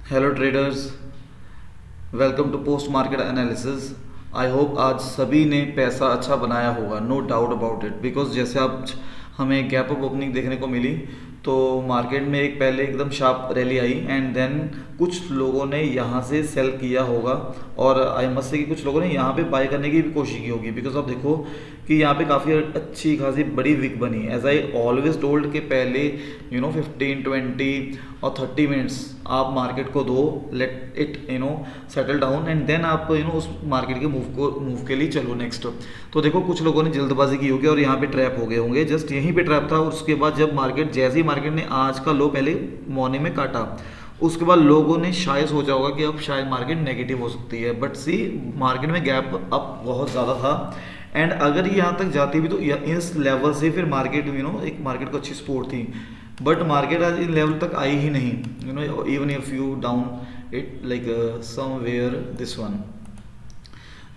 Hello traders, welcome to post market analysis. I hope आज सभी ने पैसा अच्छा बनाया होगा, no doubt about it. Because जैसे आप हमें गैप अप ओपनिंग देखने को मिली, तो मार्केट में एक पहले एकदम शार्प रैली आई एंड देन कुछ लोगों ने यहाँ से सेल किया होगा। और आई मस्ट से कि कुछ लोगों ने यहाँ पे बाय करने की भी कोशिश की होगी। बिकॉज आप देखो कि यहाँ पे काफ़ी अच्छी खासी बड़ी विक बनी। एज आई ऑलवेज टोल्ड के पहले 15, 20 और 30 मिनट्स आप मार्केट को दो, let it settle down and then आप उस मार्केट के मूव के लिए चलो नेक्स्ट। तो देखो कुछ लोगों ने जल्दबाजी की होगी और यहाँ पे ट्रैप हो गए होंगे। जस्ट यहीं पे ट्रैप था। और उसके बाद जब मार्केट जैसे ही मार्केट ने आज का लो पहले मॉर्निंग में काटा, उसके बाद लोगों ने शायद सोचा होगा कि अब शायद मार्केट नेगेटिव हो सकती है। बट सी, मार्केट में गैप अप बहुत ज़्यादा था एंड अगर ये यहाँ तक जाती भी तो इस लेवल से फिर मार्केट एक मार्केट को अच्छी सपोर्ट थी। बट मार्केट आज इन लेवल तक आई ही नहीं। Even if you down it like somewhere this one.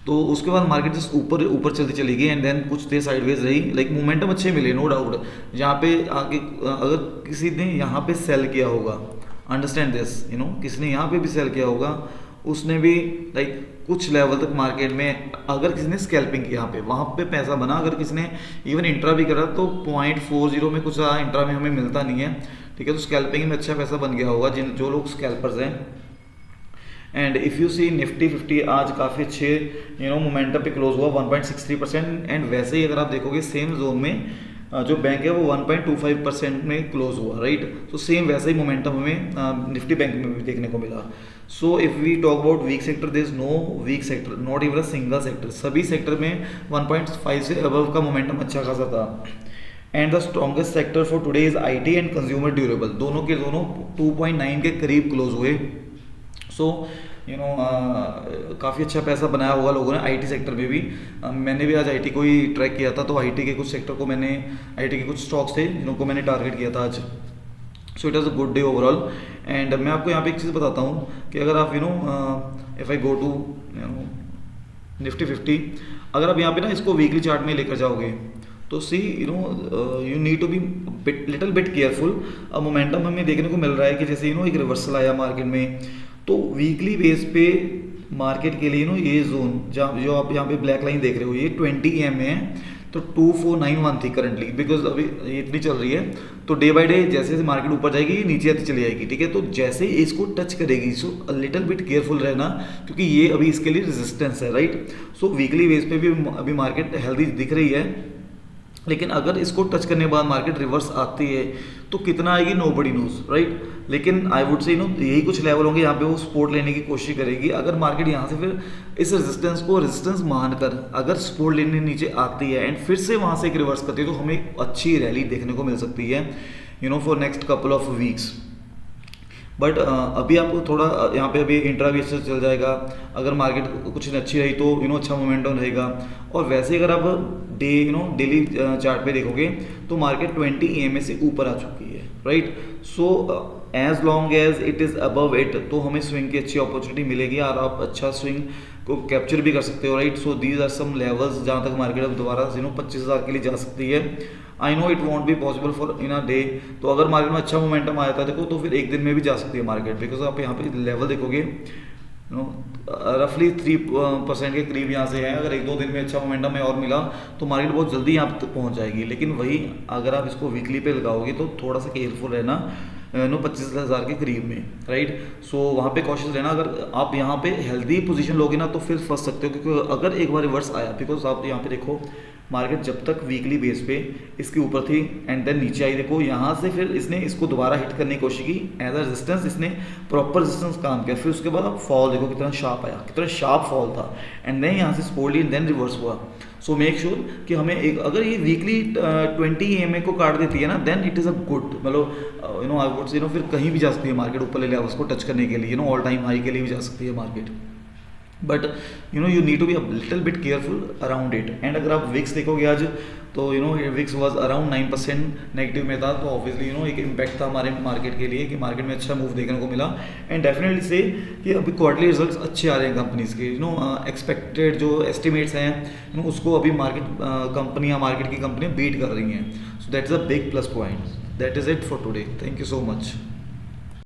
तो उसके बाद मार्केट जस्ट ऊपर ऊपर चलती चली गई एंड देन कुछ देर साइडवेज रही। लाइक मोमेंटम अच्छे मिले, नो डाउट। यहाँ पे आगे अगर किसी ने यहाँ पे सेल किया होगा, अंडरस्टैंड दिस, किसी ने यहाँ पे भी सेल किया होगा, उसने भी लाइक कुछ लेवल तक मार्केट में, अगर किसी ने स्कैल्पिंग की यहाँ पे, वहाँ पे पैसा बना। अगर किसी ने इवन इंट्रा भी करा तो 0.40 में कुछ इंट्रा में हमें मिलता नहीं है, ठीक है। तो स्कैल्पिंग में अच्छा पैसा बन गया होगा जो लोग स्कैल्पर्स हैं। And if you see Nifty 50 आज काफ़ी अच्छे मोमेंटम पे क्लोज हुआ 1.63%। एंड वैसे ही अगर आप देखोगे सेम जोन में जो बैंक है वो 1.25% में क्लोज हुआ, राइट। तो सेम वैसा ही मोमेंटम हमें निफ्टी बैंक में भी देखने को मिला। So if we talk about weak sector, there is no weak sector, not even a single sector. सभी सेक्टर में 1.5 से अबव का मोमेंटम अच्छा खासा था। And the strongest sector for today is IT and consumer durable. दोनों के दोनों 2.9 के करीब क्लोज हुए। सो काफ़ी अच्छा पैसा बनाया होगा लोगों ने आईटी सेक्टर में भी। मैंने भी आज आईटी को ही ट्रैक किया था, तो आईटी के कुछ सेक्टर को मैंने, आईटी के कुछ स्टॉक्स थे जिनको मैंने टारगेट किया था आज। So it was a good day overall. And मैं आपको यहाँ पे एक चीज़ बताता हूँ कि अगर आप if I go to Nifty 50, अगर आप यहाँ पे ना इसको वीकली चार्ट में लेकर जाओगे तो see you need to be little bit careful. अब मोमेंटम हमें देखने को मिल रहा है कि जैसे एक रिवर्सल आया मार्केट में, तो वीकली बेस पे मार्केट के लिए ये जोन जहाँ जो आप यहाँ पे ब्लैक लाइन देख रहे हो, ये 20 EM में है। तो 2491 थी करंटली, बिकॉज अभी ये इतनी चल रही है। तो डे बाय डे जैसे जैसे मार्केट ऊपर जाएगी ये नीचे आती चली जाएगी, ठीक है। तो जैसे ही इसको टच करेगी, सो लिटिल बिट केयरफुल रहना, क्योंकि ये अभी इसके लिए रेजिस्टेंस है, राइट। सो वीकली बेस पे भी अभी मार्केट हेल्दी दिख रही है, लेकिन अगर इसको टच करने के बाद मार्केट रिवर्स आती है तो कितना आएगी नोबडी नोज, राइट। लेकिन आई वुड से यही कुछ लेवल होंगे यहाँ पे वो सपोर्ट लेने की कोशिश करेगी। अगर मार्केट यहाँ से फिर इस रेजिस्टेंस मानकर अगर सपोर्ट लेने नीचे आती है एंड फिर से वहाँ से एक रिवर्स करती है, तो हमें अच्छी रैली देखने को मिल सकती है for next couple of weeks. But अभी आपको थोड़ा यहाँ पे अभी इंट्रा भी अच्छा चल जाएगा। अगर मार्केट कुछ अच्छी रही तो अच्छा मोमेंटम रहेगा। और वैसे अगर आप डेली चार्ट पे देखोगे तो मार्केट 20 EMA से ऊपर आ चुकी है, right. So as long as it is above it, तो हमें स्विंग की अच्छी अपॉर्चुनिटी मिलेगी और आप अच्छा स्विंग को कैप्चर भी कर सकते हो, right. So these are some levels जहाँ तक मार्केट अब दोबारा 25,000 के लिए जा सकती है। I know it won't be possible for in a day. तो अगर मार्केट में अच्छा मोमेंटम आया था देखो, तो फिर एक दिन में भी जा सकती है मार्केट। बिकॉज आप यहाँ पे लेवल देखोगे रफली 3% के करीब यहाँ से है। अगर 1-2 दिन में अच्छा मोमेंटम है और मिला तो मार्केट बहुत जल्दी यहाँ तक पहुँच जाएगी। लेकिन वही अगर आप इसको वीकली पे लगाओगे तो थोड़ा सा केयरफुल रहना 25,000 के करीब में, राइट। सो वहाँ पे कॉशियस रहना। अगर आप यहाँ पे हेल्दी पोजीशन लोगे ना तो फिर फंस सकते हो, क्योंकि अगर एक बार रिवर्स आया, बिकॉज आप यहाँ पे देखो मार्केट जब तक वीकली बेस पे इसके ऊपर थी एंड देन नीचे आई, देखो यहाँ से फिर इसने इसको दोबारा हिट करने की कोशिश की एज अ रेजिस्टेंस, इसने प्रॉपर रेजिस्टेंस काम किया। फिर उसके बाद आप फॉल देखो कितना शार्प आया, कितना शार्प फॉल था एंड देन यहाँ से सपोर्ट ली एंड देन रिवर्स हुआ। सो मेक श्योर कि हमें एक, अगर ये वीकली 20 EMA को काट देती है ना, then it is a good, मतलब आई वुड से फिर कहीं भी जा सकती है मार्केट ऊपर ले लेवल्स को टच करने के लिए, ऑल टाइम हाई के लिए भी जा सकती है market. But you need to be a little bit careful around it. And अगर आप विक्स देखोगे आज तो विक्स वाज अराउंड 9% नेगेटिव में था। तो ऑब्वियसली एक इम्पैक्ट था हमारे मार्केट के लिए कि मार्केट में अच्छा मूव देखने को मिला। एंड डेफिनेटली से कि अभी क्वार्टरली रिजल्ट्स अच्छे आ रहे हैं कंपनीज के, एक्सपेक्टेड जो एस्टिमेट्स हैं उसको अभी मार्केट की कंपनियां बीट कर रही हैं। So that is a big plus point. That is it for today. Thank you so much.